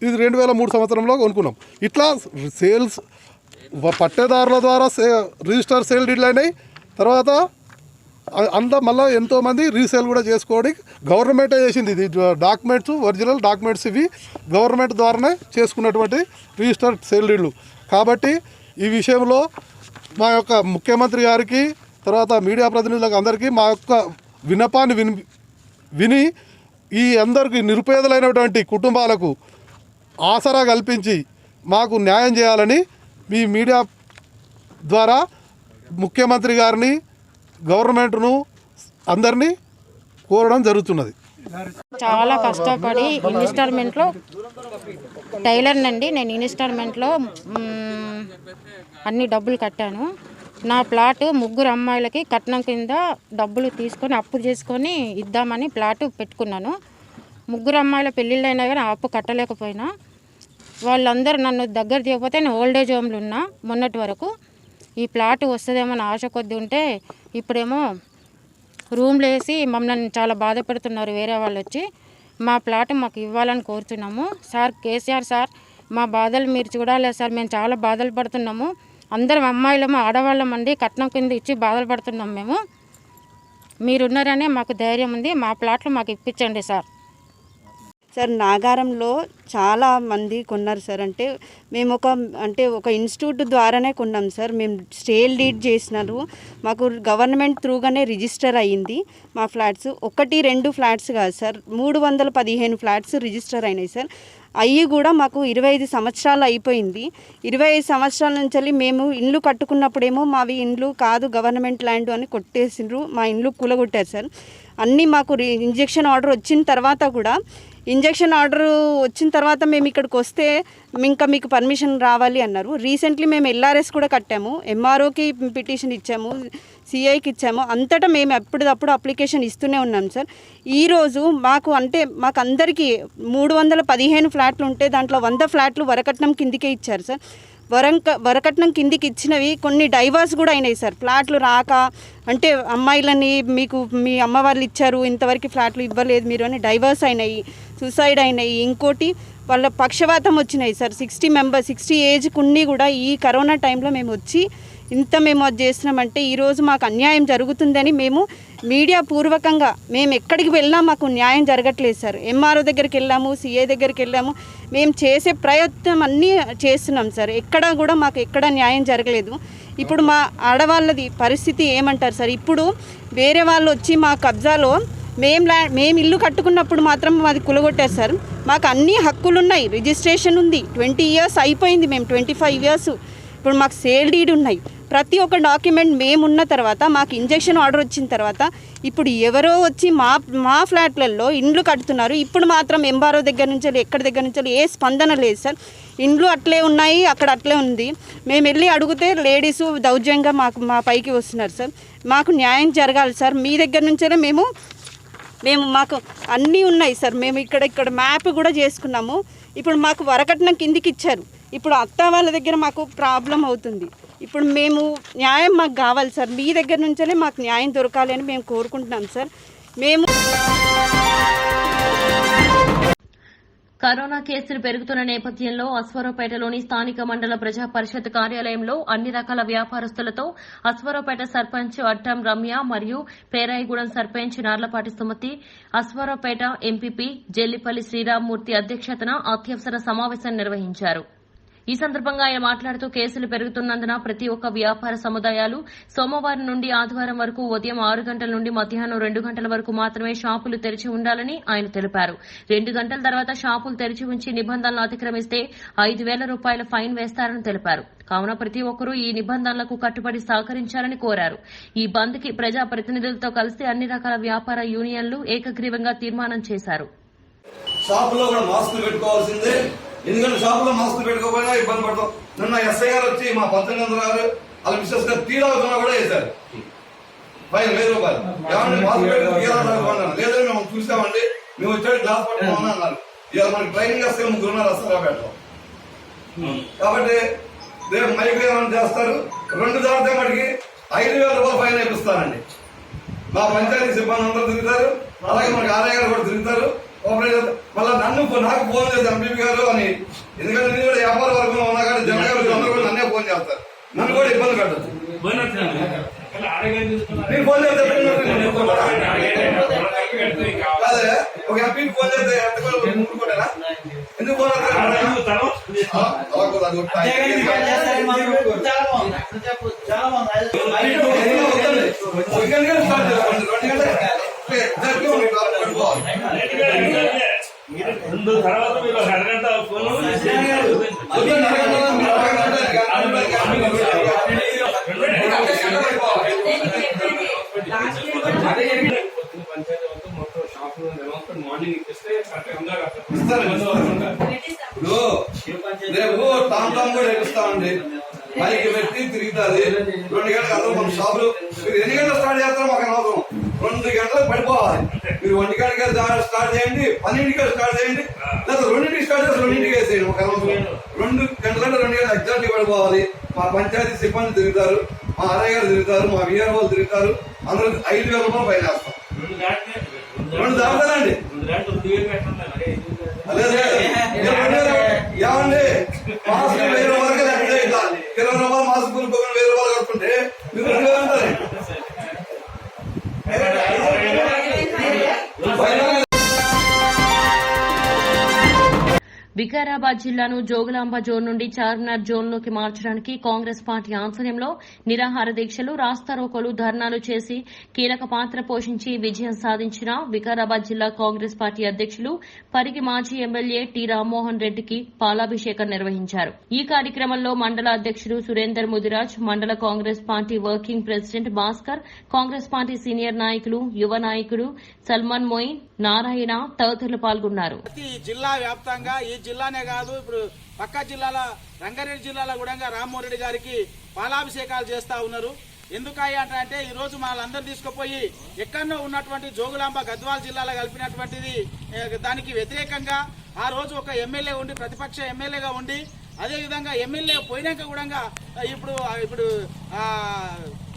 I: ఇది 2003 సంవత్సరంలో కొనుక్కున్నాం. ఇట్లా సేల్స్ పట్టేదారుల ద్వారా రిజిస్టర్ సేల్ డీడ్లు అయినాయి. తర్వాత అంతా మళ్ళీ ఎంతోమంది రీసేల్ కూడా చేసుకోవడం గవర్నమెంటే చేసింది. ఇది డాక్యుమెంట్స్, ఒరిజినల్ డాక్యుమెంట్స్, ఇవి గవర్నమెంట్ ద్వారానే చేసుకున్నటువంటి రిజిస్టర్ సేల్ డీడ్లు. కాబట్టి ఈ విషయంలో మా యొక్క ముఖ్యమంత్రి గారికి, తర్వాత మీడియా ప్రతినిధులకు అందరికీ మా యొక్క విన్నపాన్ని విని ఈ అందరికీ నిరుపేదలైనటువంటి కుటుంబాలకు ఆసరా కల్పించి మాకు న్యాయం చేయాలని మీ మీడియా ద్వారా ముఖ్యమంత్రి గారిని, గవర్నమెంట్ను అందరినీ కోరడం జరుగుతున్నది.
J: చాలా కష్టపడి ఇన్స్టాల్మెంట్లో టైలర్ నండి, నేను ఇన్స్టాల్మెంట్లో అన్ని డబ్బులు కట్టాను. నా ప్లాటు 3 అమ్మాయిలకి కట్నం కింద డబ్బులు తీసుకొని అప్పు చేసుకొని ఇద్దామని ప్లాటు పెట్టుకున్నాను. 3 అమ్మాయిల పెళ్ళిళ్ళు అయినా కానీ అప్పు కట్టలేకపోయినా వాళ్ళందరూ నన్ను దగ్గర తీయకపోతే నేను ఓల్డేజ్ హోమ్లో ఉన్నా మొన్నటి వరకు. ఈ ప్లాట్ వస్తుందేమో అని ఆశ కొద్ది ఉంటే ఇప్పుడేమో రూమ్లు వేసి మమ్మల్ని చాలా బాధ పెడుతున్నారు వేరే వాళ్ళు వచ్చి. మా ప్లాట్ మాకు ఇవ్వాలని కోరుతున్నాము సార్. కేసీఆర్ సార్, మా బాధలు మీరు చూడాలి సార్. మేము చాలా బాధలు పడుతున్నాము, అందరం అమ్మాయిలము ఆడవాళ్ళం అండి, కట్నం కింద ఇచ్చి బాధలు పడుతున్నాం మేము. మీరున్నారనే మాకు ధైర్యం ఉంది, మా ప్లాట్లు మాకు ఇప్పించండి సార్.
K: సార్ నాగారంలో చాలా మంది కొన్నారు సార్. అంటే మేము ఒక ఇన్స్టిట్యూట్ ద్వారానే కొన్నాం సార్. మేము సేల్ డీడ్ చేసినారు, మాకు గవర్నమెంట్ త్రూగానే రిజిస్టర్ అయ్యింది మా ఫ్లాట్స్. 1-2 ఫ్లాట్స్ కాదు సార్, 315 ఫ్లాట్స్ రిజిస్టర్ అయినాయి సార్. అవి కూడా మాకు 25 సంవత్సరాలు అయిపోయింది. 25 సంవత్సరాల నుంచి మేము ఇండ్లు కట్టుకున్నప్పుడేమో మావి ఇండ్లు కాదు గవర్నమెంట్ ల్యాండ్ అని కొట్టేసిండ్రు, మా ఇండ్లు కూలగొట్టారు సార్. అన్నీ మాకు ఇంజెక్షన్ ఆర్డర్ వచ్చిన తర్వాత కూడా మేము ఇక్కడికి వస్తే ఇంకా మీకు పర్మిషన్ రావాలి అన్నారు. రీసెంట్లీ మేము ఎల్ఆర్ఎస్ కూడా కట్టాము, ఎంఆర్ఓకి పిటిషన్ ఇచ్చాము, సిఐకి ఇచ్చాము. అంతటా మేము ఎప్పటికప్పుడు అప్లికేషన్ ఇస్తూనే ఉన్నాం సార్. ఈరోజు మాకు అందరికీ 315 ఫ్లాట్లు ఉంటే దాంట్లో 100 ఫ్లాట్లు వరకట్నం కిందికే ఇచ్చారు సార్. వరకట్నం కిందికి ఇచ్చినవి కొన్ని డైవర్స్ కూడా అయినాయి సార్. ఫ్లాట్లు రాక అంటే అమ్మాయిలని మీకు మీ అమ్మ వాళ్ళు ఇచ్చారు, ఇంతవరకు ఫ్లాట్లు ఇవ్వలేదు మీరు అని డైవర్స్ అయినాయి, సూసైడ్ అయినాయి. ఇంకోటి వాళ్ళ పక్షవాతం వచ్చినాయి సార్. 60 ఏజ్ కొన్ని కూడా ఈ కరోనా టైంలో మేము వచ్చి మేము అది చేస్తున్నామంటే ఈరోజు మాకు అన్యాయం జరుగుతుందని మేము మీడియా పూర్వకంగా మేము ఎక్కడికి వెళ్ళినా మాకు న్యాయం జరగట్లేదు సార్. ఎంఆర్ఓ దగ్గరికి వెళ్ళాము, సిఐ దగ్గరికి వెళ్ళాము, మేము చేసే ప్రయత్నం అన్నీ చేస్తున్నాం సార్. మాకు ఎక్కడ న్యాయం జరగలేదు. ఇప్పుడు మా ఆడవాళ్ళది పరిస్థితి ఏమంటారు సార్? ఇప్పుడు వేరే వాళ్ళు వచ్చి మా కబ్జాలో మేము ఇల్లు కట్టుకున్నప్పుడు మాత్రం మాది కులగొట్టారు సార్. మాకు అన్ని హక్కులు ఉన్నాయి, రిజిస్ట్రేషన్ ఉంది, 20 years అయిపోయింది, మేము 25 years. ఇప్పుడు మాకు సేల్ డీడ్ ఉన్నాయి, ప్రతి ఒక్క డాక్యుమెంట్ మేమున్న తర్వాత మాకు ఇంజెక్షన్ ఆర్డర్ వచ్చిన తర్వాత ఇప్పుడు ఎవరో వచ్చి మా ఫ్లాట్లలో ఇండ్లు కడుతున్నారు. ఇప్పుడు మాత్రం ఎంఆర్ఓ దగ్గర నుంచి ఎక్కడి దగ్గర నుంచి ఏ స్పందన లేదు సార్. ఇండ్లు అట్లే ఉన్నాయి, అక్కడ అట్లే ఉంది. మేము వెళ్ళి అడిగితే లేడీసు దౌర్జన్యంగా మా పైకి వస్తున్నారు సార్. మాకు న్యాయం జరగాలి సార్. మీ దగ్గర నుంచే మాకు అన్నీ ఉన్నాయి సార్. మేము ఇక్కడ మ్యాప్ కూడా చేసుకున్నాము. ఇప్పుడు మాకు వరకట్నం కిందికి ఇచ్చారు. ఇప్పుడు అత్త వాళ్ళ దగ్గర మాకు ప్రాబ్లం అవుతుంది. ఇప్పుడు మేము న్యాయం మాకు కావాలి సార్. మీ దగ్గర నుంచే మాకు న్యాయం దొరకాలి అని మేము కోరుకుంటున్నాం సార్.
A: కరోనా కేసులు పెరుగుతున్న నేపథ్యంలో అశ్వారావుపేటలోని స్థానిక మండల ప్రజా పరిషత్ కార్యాలయంలో అన్ని రకాల వ్యాపారస్తులతో అశ్వారావుపేట సర్పంచ్ అట్టం రమ్య మరియు పేరాయిగూడెం సర్పంచ్ నార్లపాటి సుమతి, అశ్వారావుపేట ఎంపీపీ జెల్లిపల్లి శ్రీరామ్మూర్తి అధ్యక్షతన అత్యవసర సమావేశం నిర్వహించారు. ఈ సందర్భంగా ఆయన మాట్లాడుతూ కేసులు పెరుగుతున్నందున ప్రతి ఒక్క వ్యాపార సముదాయాలు సోమవారం నుండి ఆదివారం వరకు ఉదయం 6 గంటల నుండి మధ్యాహ్నం 2 గంటల వరకు మాత్రమే షాపులు తెరిచి ఉండాలని ఆయన తెలిపారు. 2 గంటల తర్వాత షాపులు తెరిచి ఉంచి నిబంధనలు అతిక్రమిస్తే 5,000 రూపాయల ఫైన్ వేస్తారని తెలిపారు. కావున ప్రతి ఒక్కరూ ఈ నిబంధనలకు కట్టుబడి సహకరించాలని కోరారు. ఈ బంద్ కి ప్రజాప్రతినిధులతో కలిసి అన్ని రకాల వ్యాపార యూనియన్లు ఏకగ్రీవంగా తీర్మానం చేశారు.
L: ఎందుకంటే షాపులో మాస్కులు పెట్టుకోకపోయినా ఇబ్బంది పడతాం. నిన్న ఎస్ఐ గారు వచ్చి మా 1900 గారు వాళ్ళ మిస్సెస్ గారు తీరాల్సిన కూడా వేశారు ఫైన్ 1000 రూపాయలు. ఏమంటే మాస్క్ పెట్టుకున్నాను లేదని మేము చూసామండి, మేము వచ్చాడు గ్లాస్ పట్టుకోమని అన్నారు. ఇవాళ మనకి ట్రైనింగ్ వస్తే 3 ఉన్నారు వస్తారా పెట్టాం. కాబట్టి రేపు మైక్ ఏమైనా చేస్తారు, 2 దాటితే మటుకి 5,000 రూపాయలు ఫైన్ వేపిస్తారండి. మా పంచాయతీ సిబ్బంది అందరూ తిరుగుతారు, అలాగే మనకి ఆర్ఐ గారు కూడా తిరుగుతారు. మళ్ళీ నాకు ఫోన్ చేసి ఎంపీ గారు అని, ఎందుకంటే నేను కూడా వ్యాపార వర్గంలో ఉన్నా కానీ జన గారు అందరూ కూడా నన్నే ఫోన్ చేస్తారు, నన్ను కూడా ఇబ్బంది పెట్టచ్చు. నేను ఫోన్ చేస్తే కాదే ఒక ఎంపీకి ఫోన్ చేస్తే ముట్టుకోటేనా? ఎందుకు ఫోన్
M: తర్వాత మీరు 1 గంట ఫోన్ మొత్తం షాప్ మార్నింగ్ ఇప్పిస్తే
L: రేపు టామ్ టామ్ కూడా వేపిస్తామండి. మైకి పెట్టి తిరుగుతుంది. 2 గంటలకు అందరూ మన షాపులు మీరు ఎన్ని గంటలు స్టార్ట్ చేస్తారో మాకు అనవసరం. 2 గంటలకు పడిపోవాలి. మీరు 1 గంటకి స్టార్ట్ చేయండి, 12కి స్టార్ట్ చేయండి, లేదా 2కి స్టార్ట్ చేసి 2కి వేసేయండి. ఒక 2 గంటలంటే 2 గంటలు ఎగ్జాక్ట్ పడిపోవాలి. మా పంచాయతీ సిబ్బంది తిరుగుతారు, మా ఆర్ఐ గారు తిరుగుతారు, మా విఆర్ వాళ్ళు తిరుగుతారు. అందరూ 5,000 రూపాయలు ఫైన్ వేస్తాం. 2 దాటుతారండి. ఏమండి మాస్క్ 1000 రూపాయలకి లేకపోతే 20 రూపాయలు మాస్క్ కొనుక్కోకుండా 1000 రూపాయలు కట్టుకుంటే మీరు 2,000 అంటారు.
A: వికారాబాద్ జిల్లాను జోగులాంబ జోన్ నుండి చార్మినార్ జోన్లోకి మార్చడానికి కాంగ్రెస్ పార్టీ ఆధ్వర్యంలో నిరాహార దీక్షలు, రాస్తారోకోలు, ధర్నాలు చేసి కీలక పాత్ర పోషించి విజయం సాధించిన వికారాబాద్ జిల్లా కాంగ్రెస్ పార్టీ అధ్యక్షులు పరిగి మాజీ ఎమ్మెల్యే టి రామ్మోహన్ రెడ్డికి పాలాభిషేకం నిర్వహించారు. ఈ కార్యక్రమంలో మండల అధ్యక్షుడు సురేందర్ ముదిరాజ్, మండల Congress party working president Bhaskar, Congress party senior నాయకులు, యువ నాయకుడు సల్మాన్ మొయిన్, నారాయణ తదితరులు పాల్గొన్నారు.
N: జిల్లా వ్యాప్తంగా ఈ జిల్లానే కాదు, ఇప్పుడు పక్క జిల్లాల రంగారెడ్డి జిల్లాలో కూడా రామ్మోహన్ రెడ్డి గారికి పాలాభిషేకాలు చేస్తా ఉన్నారు. ఎందుకయ్యా అంటే ఈ రోజు వాళ్ళందరూ తీసుకుపోయి ఎక్కడో ఉన్నటువంటి జోగులాంబ గద్వాల్ జిల్లాలో కలిపినటువంటిది. దానికి వ్యతిరేకంగా ఆ రోజు ఒక ఎమ్మెల్యే ఉండి, ప్రతిపక్ష ఎమ్మెల్యేగా ఉండి, అదేవిధంగా ఎమ్మెల్యే పోయినాక కూడా ఇప్పుడు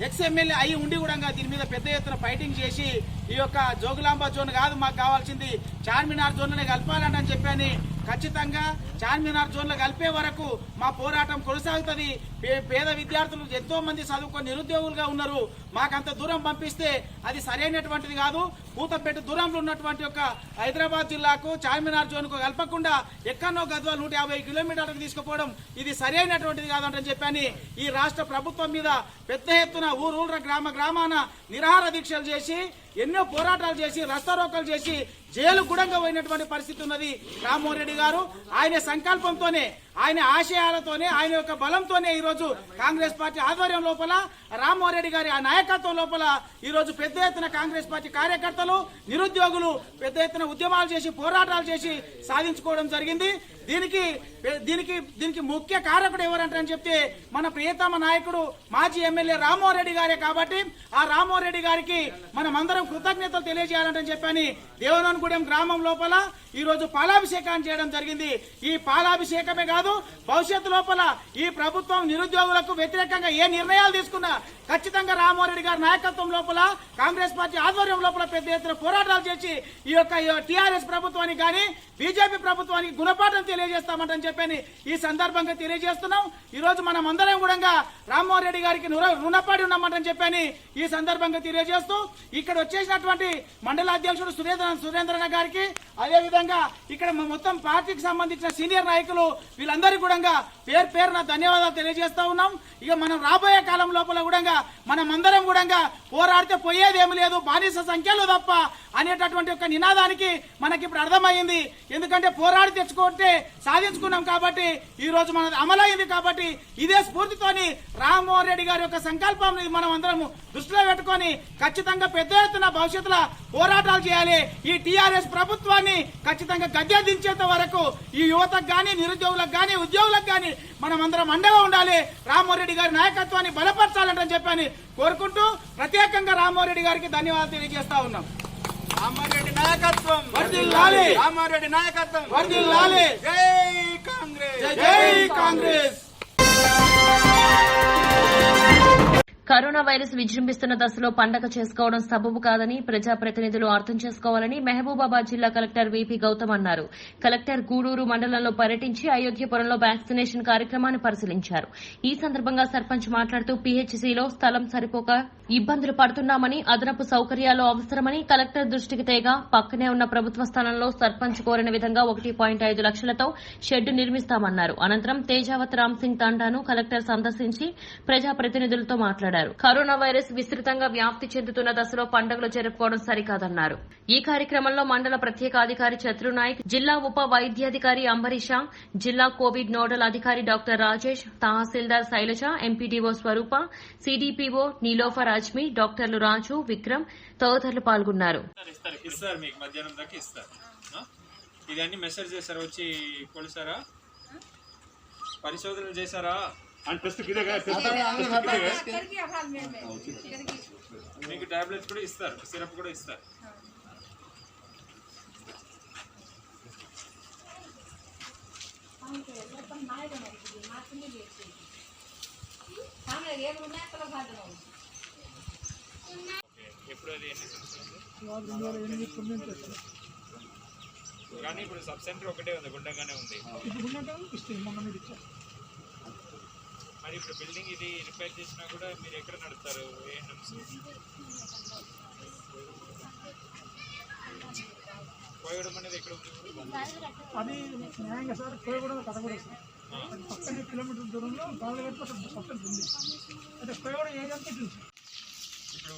N: ఎక్స్ ఎమ్మెల్యే అయి ఉండి కూడా దీని మీద పెద్ద ఎత్తున ఫైటింగ్ చేసి ఈ యొక్క జోగులాంబ జోన్ కాదు, మాకు కావాల్సింది చార్మినార్ జోన్లోనే కలపాలని చెప్పని ఖచ్చితంగా చార్మినార్ జోన్లో కలిపే వరకు మా పోరాటం కొనసాగుతుంది. పేద విద్యార్థులు ఎంతో మంది చదువుకొని నిరుద్యోగులుగా ఉన్నారు. మాకంత దూరం పంపిస్తే అది సరైనటువంటిది కాదు. కూతపెట్టు దూరంలో ఉన్నటువంటి ఒక హైదరాబాద్ జిల్లాకు చార్మినార్ జోన్కు కలపకుండా ఎక్కడో గద్వాల్ 150 కిలోమీటర్లకు తీసుకుపోవడం ఇది సరైనటువంటిది కాదంటని చెప్పని ఈ రాష్ట్ర ప్రభుత్వం మీద పెద్ద ఎత్తున ఊరూర గ్రామాన నిరాహార దీక్షలు చేసి, ఎన్నో పోరాటాలు చేసి, రస్తారోకలు చేసి జైలు గుడంగా పోయినటువంటి పరిస్థితి ఉన్నది. రామ్మోహన్ రెడ్డి గారు ఆయన సంకల్పంతోనే, ఆయన ఆశయాలతోనే, ఆయన యొక్క బలంతోనే ఈరోజు కాంగ్రెస్ పార్టీ ఆధ్వర్యం లోపల, రామ్మోహన్ రెడ్డి గారి ఆ నాయకత్వం లోపల ఈరోజు పెద్ద ఎత్తున కాంగ్రెస్ పార్టీ కార్యకర్తలు, నిరుద్యోగులు పెద్ద ఎత్తున ఉద్యమాలు చేసి, పోరాటాలు చేసి సాధించుకోవడం జరిగింది. దీనికి ముఖ్య కారకుడు ఎవరంటారని చెప్తే మన ప్రియతమ నాయకుడు మాజీ ఎమ్మెల్యే రామ్మోహన్ రెడ్డి గారే. కాబట్టి ఆ రామ్మోహన్ రెడ్డి గారికి మనమందరం కృతజ్ఞతలు తెలియజేయాలంటని చెప్పని దేవనగూడెం గ్రామం లోపల ఈ రోజు పాలాభిషేకాన్ని చేయడం జరిగింది. ఈ పాలాభిషేకమే కాదు, భవిష్యత్తు లోపల ఈ ప్రభుత్వం నిరుద్యోగులకు వ్యతిరేకంగా ఏ నిర్ణయాలు తీసుకున్నా ఖచ్చితంగా రామ్మోహన్ రెడ్డి గారి నాయకత్వం లోపల, కాంగ్రెస్ పార్టీ ఆధ్వర్యం లోపల పెద్ద ఎత్తున పోరాటాలు చేసి ఈ యొక్క టీఆర్ఎస్ ప్రభుత్వానికి కానీ బీజేపీ ప్రభుత్వానికి గుణపాఠం తెలియజేస్తామంటని చెప్పని ఈ సందర్భంగా తెలియజేస్తున్నాం. ఈ రోజు మనం అందరం కూడా రామ్మోహన్ రెడ్డి గారికి రుణపడి ఉన్నామంటని చెప్పని ఈ సందర్భంగా తెలియజేస్తూ ఇక్కడ వచ్చేసినటువంటి మండల అధ్యక్షుడు సురేంద్రన్న గారికి, అదేవిధంగా ఇక్కడ మొత్తం పార్టీకి సంబంధించిన సీనియర్ నాయకులు వీళ్ళందరికీ కూడా పేరున ధన్యవాదాలు తెలియజేస్తా ఉన్నాం. ఇక మనం రాబోయే కాలం లోపల కూడా మనం అందరం కూడా పోరాడితే పోయేదేమి లేదు, బానిస సంఖ్యలు తప్ప అనేటటువంటి ఒక నినాదానికి మనకి ఇప్పుడు అర్థమైంది. ఎందుకంటే పోరాడి తెచ్చుకుంటే సాధించుకున్నాం కాబట్టి ఈ రోజు మనది అమలైంది. కాబట్టి ఇదే స్ఫూర్తితోని రామ్మోహన్ రెడ్డి గారి యొక్క సంకల్పం మనం అందరం దృష్టిలో పెట్టుకొని ఖచ్చితంగా పెద్ద ఎత్తున భవిష్యత్తులో పోరాటాలు చేయాలి. ఈ టీఆర్ఎస్ ప్రభుత్వాన్ని ఖచ్చితంగా గద్దె దించేంత వరకు ఈ యువతకు గాని, నిరుద్యోగులకు గాని, ఉద్యోగులకు గాని మనం అందరం అండగా ఉండాలి. రామ్మోహన్ రెడ్డి గారి నాయకత్వాన్ని బలపరచాలంటని చెప్పని కోరుకుంటూ ప్రత్యేకంగా రామ్మోహన్ రెడ్డి గారికి ధన్యవాదాలు తెలియజేస్తా ఉన్నాం. రామారెడ్డి నాయకత్వం వర్ధిల్లాలి, రామారెడ్డి నాయకత్వం వర్ధిల్లాలి. జై కాంగ్రెస్, జై కాంగ్రెస్.
A: కరోనా వైరస్ విజృంభిస్తున్న దశలో పండగ చేసుకోవడం సబబు కాదని ప్రజాప్రతినిధులు అర్థం చేసుకోవాలని మహబూబాబాద్ జిల్లా కలెక్టర్ వీపీ గౌతమ్ అన్నారు. కలెక్టర్ గూడూరు మండలంలో పర్యటించి అయోధ్యపురంలో వ్యాక్సినేషన్ కార్యక్రమాన్ని పరిశీలించారు. ఈ సందర్భంగా సర్పంచ్ మాట్లాడుతూ పీహెచ్సీలో స్థలం సరిపోక ఇబ్బందులు పడుతున్నామని, అదనపు సౌకర్యాలు అవసరమని కలెక్టర్ దృష్టికి తేగా పక్కనే ఉన్న ప్రభుత్వ స్థలంలో సర్పంచ్ కోరిన విధంగా 1.5 లక్షలతో షెడ్డు నిర్మిస్తామన్నారు. అనంతరం తేజావత్ రామ్ సింగ్ తండాను కలెక్టర్ సందర్శించి ప్రజాప్రతినిధులతో మాట్లాడారు. కరోనా వైరస్ విస్తృతంగా వ్యాప్తి చెందుతున్న దశలో పండుగలు జరుపుకోవడం సరికాదన్నారు. ఈ కార్యక్రమంలో మండల ప్రత్యేకాధికారి చత్రునాయక్, జిల్లా ఉప వైద్యాధికారి అంబరీష, జిల్లా కోవిడ్ నోడల్ అధికారి డాక్టర్ రాజేష్, తహసీల్దార్ శైలజ, ఎంపీడీఓ స్వరూప, సిడిపిఓ నీలోఫర్ అజ్మీ, డాక్టర్లు రాజు, విక్రమ్ తదితరులు పాల్గొన్నారు.
O: ఇదన్నీ మెసేజ్ చేశారా, వచ్చి కొలిసారా, పరిశోధనలు చేశారా? మీకు టాబ్లెట్స్ కూడా ఇస్తారు, సిరప్ కూడా ఇస్తారు. ఎప్పుడు అది కానీ ఇప్పుడు సబ్ సెంటర్ ఒకటే ఉంది, గుండంగానే ఉంది. మరి ఇప్పుడు బిల్డింగ్ ఇది రిపేర్ చేసినా కూడా మీరు ఎక్కడ నడుపుతారు? ఏఎన్ఎంస్ కోయడం అనేది ఎక్కడ ఉంది?
N: అది న్యాయంగా సార్ కోయగూడెం కథగూడ సార్ అది పక్కనే కిలోమీటర్ దూరంలో బాలగట్టు పక్కన ఉంది. అంటే కోయగూడెం ఏరియా చూసి
O: ఇప్పుడు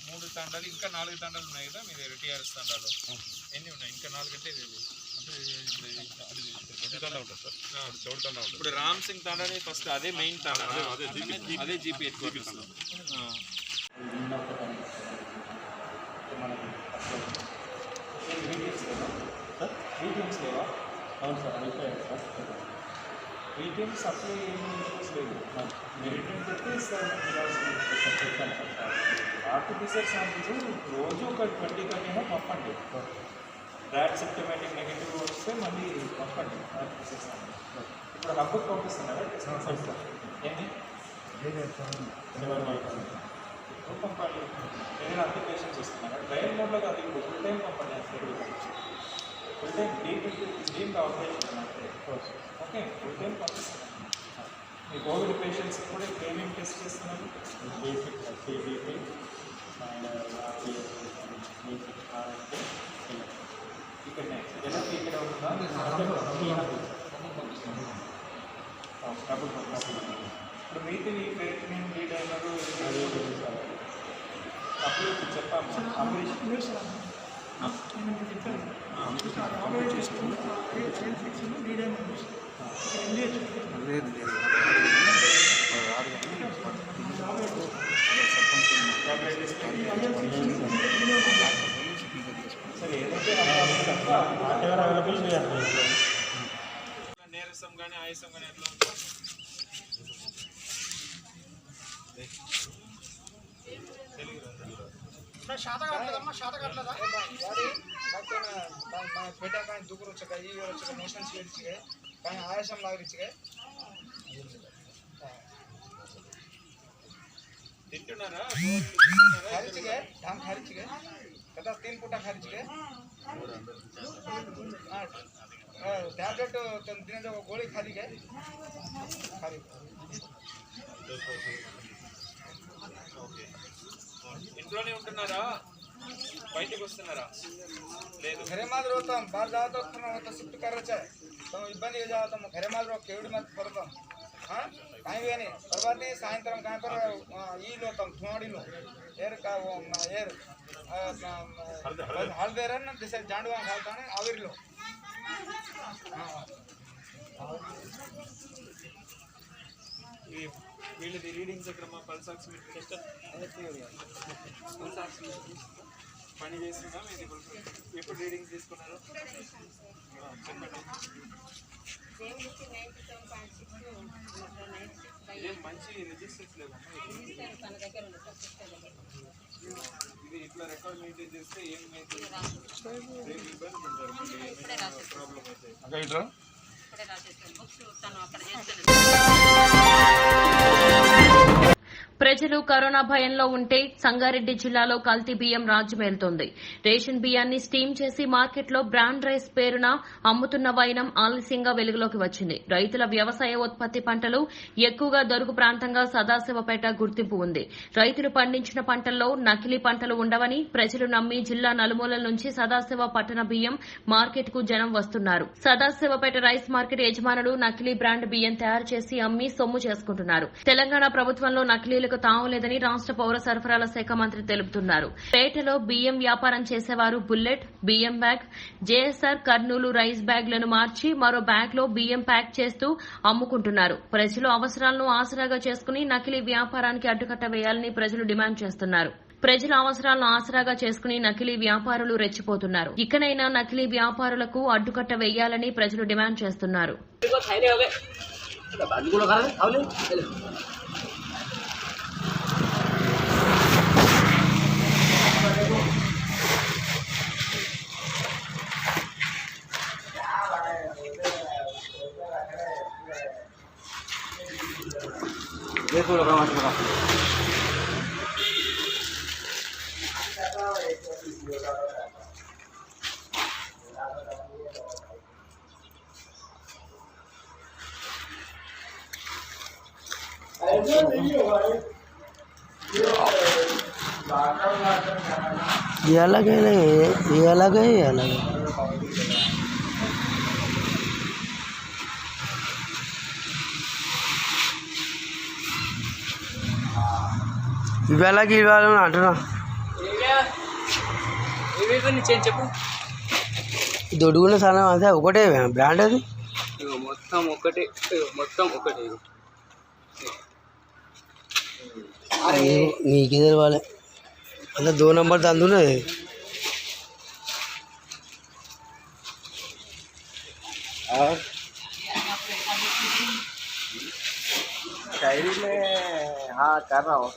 O: 3 తండాలు ఇంకా 4 తండాలు ఉన్నాయి కదా మీ దగ్గర టీఆర్ఎస్ తండాలు ఎన్ని ఉన్నాయి? ఇంకా 4 అంటే ఇప్పుడు రామ్ సింగ్ తండాని ఫస్ట్ అదే మెయిన్ తండా, అదే జీపీ ఎక్కువ.
P: అవును సార్, అయిపోయాయి సార్. ఏటీఎం సప్లై ఏమీ ఇంట్రెస్ట్ లేదు. మెరిట్ పెట్టి సార్ ఆర్టిఫిషియల్ శాంపిల్స్ రోజు ఒక 20 పంపండి. ర్యాట్ సిమ్టమాటిక్ నెగిటివ్ వస్తే మళ్ళీ పంపండి ఆర్టిఫిషియల్ శాంపిల్స్. ఇప్పుడు హబ్కు పంపిస్తున్నారా ఏంటి పంపాలి. ఏదైనా అప్లికేషన్స్ వస్తున్నారా? ట్రయల్ మోడ్లో కాదు, ఇప్పుడు ఫుల్ టైం పంపండి. Full time deemed operation okay, full time పంపిస్తున్నాను. మీ కోవిడ్ పేషెంట్స్ కూడా ఏమేమి టెస్ట్ చేస్తున్నారు? బేసిక్ టీబీపీ అండ్ ఇక్కడనే జనకి ఇక్కడ ఉంటుందా? ఇప్పుడు మీది క్రియేటినిన్ లీడ్ అయినారు అప్పుడు చెప్పాము.
O: నీరసం కానీ ఆయాసం కానీ ఎట్లా ఉంటుంది?
N: శాత కావట్లేదా बेटा कहीं दुख रोचक ये रोचक मोशन स्पीड छिके कहीं आयासम लाग रही छिके
O: తింటున్నారా?
N: खारी छिके धाम खारी छिके कदा 3 पुटा खारी छिके टैबलेट दिन जो गोली खाली के खाली
O: ఇంట్లోనే ఉంటున్నారా? బయటకు వస్తున్నారా? లేదు.
N: घरे माल रोता बाहर जाओ तो तो शिफ्ट कर रहे तो इब्बंदी हो जाओ तो घरे माल रो केवड़ी मत पड़ता हां कहीं भी नहीं परबाद नहीं सायंत्रम कहां पर ई लोतम थोड़ी लो एयर का वो एयर हल्दे रन जैसे जांडवा खाता है आविर लो
O: ఈ వీళ్ళది రీడింగ్స్ ఎక్కడ? మా pulse oximeter test pulse oximeter పని చేస్తుందా? మీది ఎప్పుడు రీడింగ్స్ తీసుకున్నారు? చెప్పండి. ఇదేం మంచి రిజిస్టర్స్ లేవమ్మా. ఇది ఇట్లా రికార్డ్ మెయింటైన్ చేస్తే ఏం మెయింటైన్ ఇబ్బంది పడతారు, ప్రాబ్లం అయితే.
A: ప్రజలు కరోనా భయంలో ఉంటే సంగారెడ్డి జిల్లాలో కల్తీ బియ్యం రాజ్యమేలుతోంది. రేషన్ బియ్యాన్ని స్టీమ్ చేసి మార్కెట్లో బ్రాండ్ రైస్ పేరున అమ్ముతున్న వైనం ఆలస్యంగా వెలుగులోకి వచ్చింది. రైతుల వ్యవసాయ ఉత్పత్తి పంటలు ఎక్కువగా దొరుకు ప్రాంతంగా సదాశివపేట గుర్తింపు ఉంది. రైతులు పండించిన పంటల్లో నకిలీ పంటలు ఉండవని ప్రజలు నమ్మి జిల్లా నలుమూలల నుంచి సదాశివ పట్టణ బియ్యం మార్కెట్ కు జనం వస్తున్నారు. సదాశివపేట రైస్ మార్కెట్ యజమానులు నకిలీ బ్రాండ్ బియ్యం తయారు చేసి అమ్మి సొమ్ము చేసుకుంటున్నారు. తెలంగాణ ప్రభుత్వంలో నకిలీలకు తావులేదని రాష్ట్ర పౌర సరఫరాల శాఖ మంత్రి తెలుపుతున్నారు. పేటలో బియ్యం వ్యాపారం చేసేవారు బుల్లెట్, బియ్యం బ్యాగ్, జేఎస్ఆర్ కర్నూలు రైస్ బ్యాగ్లను మార్చి మరో బ్యాగ్ లో బియ్యం ప్యాక్ చేస్తూ అమ్ముకుంటున్నారు. ప్రజలు అవసరాలను ఆసరాగా చేసుకుని నకిలీ వ్యాపారానికి అడ్డుకట్ట వేయాలని ప్రజలు డిమాండ్ చేస్తున్నారు. ప్రజల అవసరాలను ఆసరాగా చేసుకుని నకిలీ వ్యాపారులు రెచ్చిపోతున్నారు. ఇకనైనా నకిలీ వ్యాపారులకు అడ్డుకట్ట వేయాలని ప్రజలు డిమాండ్ చేస్తున్నారు.
Q: Ayo, ये अलग है ये अलग है ये अलग है ఇవాళకి ఇవాళ అంటున్నా దొడుగున్న సాధనం అంతే ఒకటే బ్రాండ్ అది
R: మొత్తం ఒకటే
Q: నీకే తెలవాలి అలా 2 నంబర్ అందున్నది
R: शायरी में हाँ कर रहा हूँ